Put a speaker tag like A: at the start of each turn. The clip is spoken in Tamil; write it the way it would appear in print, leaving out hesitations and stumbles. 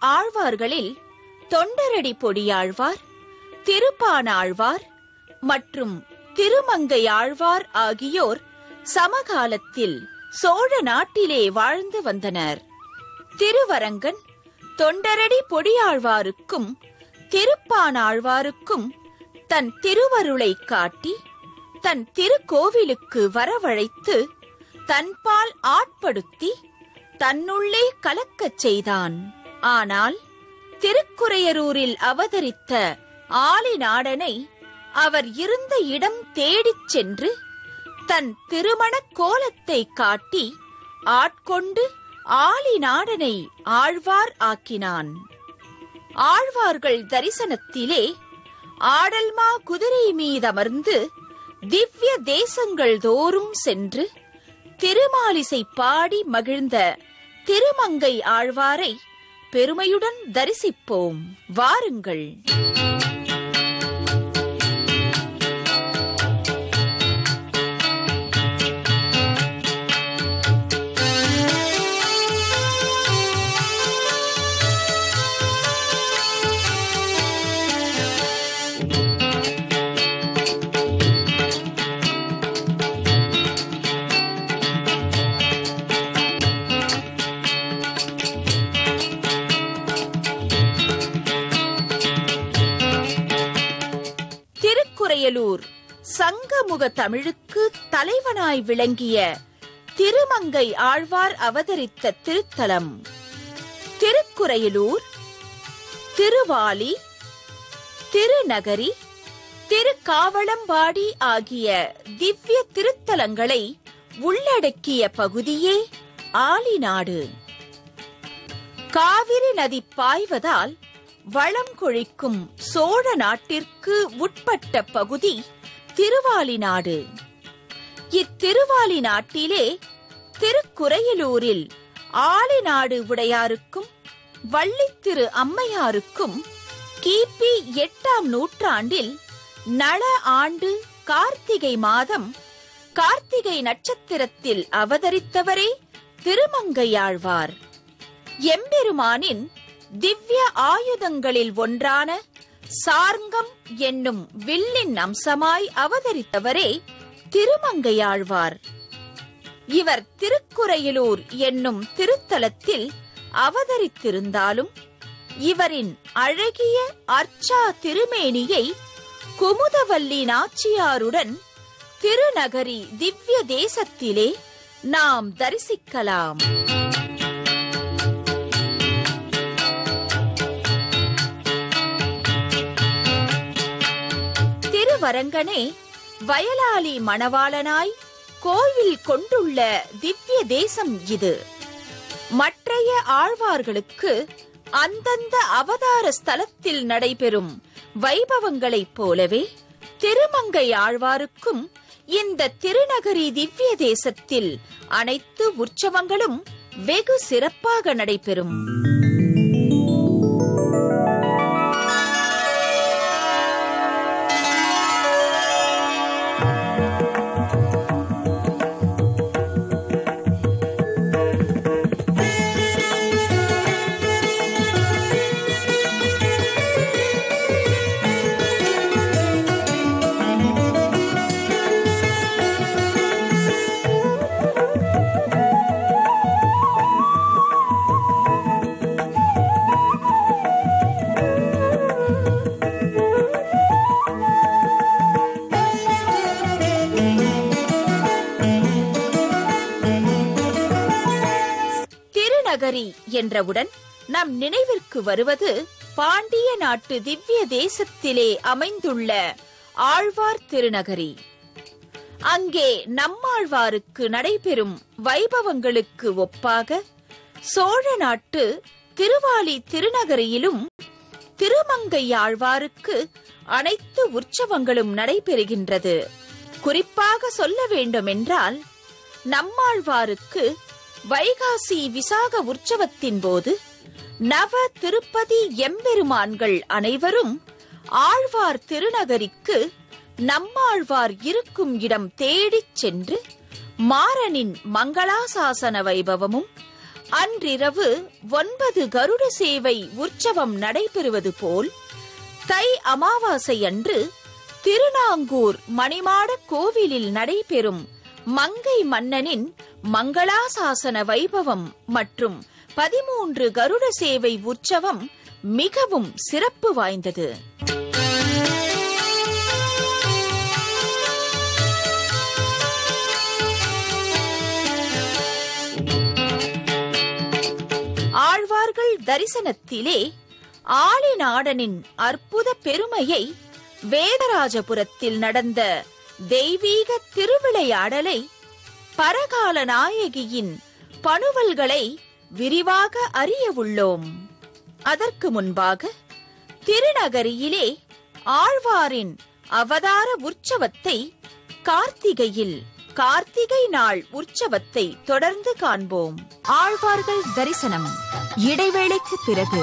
A: ஆழ்வார்களில் தொண்டரடி பொடியாழ்வார், திருப்பானாழ்வார் மற்றும் திருமங்கையாழ்வார் ஆகியோர் சமகாலத்தில் சோழ நாட்டிலே வாழ்ந்து வந்தனர். திருவரங்கன் தொண்டரடி பொடியாழ்வாருக்கும் திருப்பானாழ்வாருக்கும் தன் திருவருளை காட்டி தன் திருக்கோவிலுக்கு வரவழைத்து தன்பால் ஆட்படுத்தி தன்னுள்ளே கலக்கச் செய்தான். ஆனால் திருக்குறையரூரில் அவதரித்த ஆலிநாடனை அவர் இருந்த இடம் தேடிச் சென்று தன் திருமணக் கோலத்தை காட்டி ஆட்கொண்டு ஆலிநாடனை ஆழ்வார் ஆக்கினான். ஆழ்வார்கள் தரிசனத்திலே ஆடல்மா குதிரை மீதமர்ந்து திவ்ய தேசங்கள் தோறும் சென்று திருமாலிசை பாடி மகிழ்ந்த திருமங்கை ஆழ்வாரை பெருமையுடன் தரிசிப்போம். வாருங்கள். திருக்குறையலூர் சங்கமுக தமிழுக்கு தலைவனாய் விளங்கிய திருமங்கை ஆழ்வார் அவதரித்த திருத்தலம். திருக்குறையலூர், திருவாலி, திருநகரி, திருக்காவளம்பாடி ஆகிய திவ்ய திருத்தலங்களை உள்ளடக்கிய பகுதியே ஆலிநாடு. காவிரி நதி பாய்வதால் வளம் கொழிக்கும் சோழ நாட்டிற்கு உட்பட்ட பகுதி திருவாலிநாடு. இத்திருவாலி நாட்டிலே திருக்குறையலூரில் ஆலிநாடு உடையாருக்கும் வள்ளித்திரு அம்மையாருக்கும் கிபி 8ஆம் நூற்றாண்டில் நள ஆண்டு கார்த்திகை மாதம் கார்த்திகை நட்சத்திரத்தில் அவதரித்தவரே திருமங்கையாழ்வார். எம்பெருமானின் திவ்ய ஆயுதங்களில் ஒன்றான சார்ங்கம் என்னும் வில்லின் அம்சமாய் அவதரித்தவரே திருமங்கையாழ்வார். இவர் திருக்குறையலூர் என்னும் திருத்தலத்தில் அவதரித்திருந்தாலும் இவரின் அழகிய அர்ச்சா திருமேனியை குமுதவல்லி நாச்சியாருடன் திருநகரி திவ்ய தேசத்திலே நாம் தரிசிக்கலாம். திருவரங்கனே வயலாளி மணவாளனாய் கோவில் கொண்டுள்ள திவ்ய தேசம் இது. மற்றைய ஆழ்வார்களுக்கு அந்தந்த அவதார ஸ்தலத்தில் நடைபெறும் வைபவங்களைப் போலவே திருமங்கை ஆழ்வாருக்கும் இந்த திருநகரி திவ்ய தேசத்தில் அனைத்து உற்சவங்களும் வெகு சிறப்பாக நடைபெறும். திருநகரி என்றவுடன் நம் நினைவிற்கு வருவது பாண்டிய நாட்டு திவ்ய தேசத்திலே அமைந்துள்ள ஆழ்வார் திருநகரி. அங்கே நம்மாழ்வாருக்கு நடைபெறும் வைபவங்களுக்கு ஒப்பாக சோழ நாட்டு திருவாலி திருநகரியிலும் திருமங்கையாழ்வாருக்கு அனைத்து உற்சவங்களும் நடைபெறுகின்றது. குறிப்பாக சொல்ல வேண்டுமென்றால் நம்மாழ்வாருக்கு வைகாசி விசாக உற்சவத்தின் போது நவ திருப்பதி எம்பெருமான்கள் அனைவரும் ஆழ்வார் திருநகரிக்கு நம்மாழ்வார் இருக்கும் இடம் தேடிச் சென்று மாறனின் மங்களாசாசன வைபவமும் அன்றிரவு 9 கருட சேவை உற்சவம் நடைபெறுவது போல் தை அமாவாசை அன்று திருநாங்கூர் மணிமாடக் கோவிலில் நடைபெறும் மங்கை மன்னனின் மங்களாசாசன வைபவம் மற்றும் 13 கருட சேவை உற்சவம் மிகவும் சிறப்பு வாய்ந்தது. ஆழ்வார்கள் தரிசனத்திலே ஆளிநாடனின் அற்புத பெருமையை, வேதராஜபுரத்தில் நடந்த தெய்வீக திருவிளையாடலை, பரகால நாயகியின் பணுவல்களை விரிவாக அறிய உள்ளோம். அதற்கு முன்பாக திருநகரியிலே ஆழ்வாரின் அவதார உற்சவத்தை, கார்த்திகையில் கார்த்திகை நாள் உற்சவத்தை தொடர்ந்து காண்போம். ஆழ்வார்கள் தரிசனம் இடைவேளைக்கு பிறகு.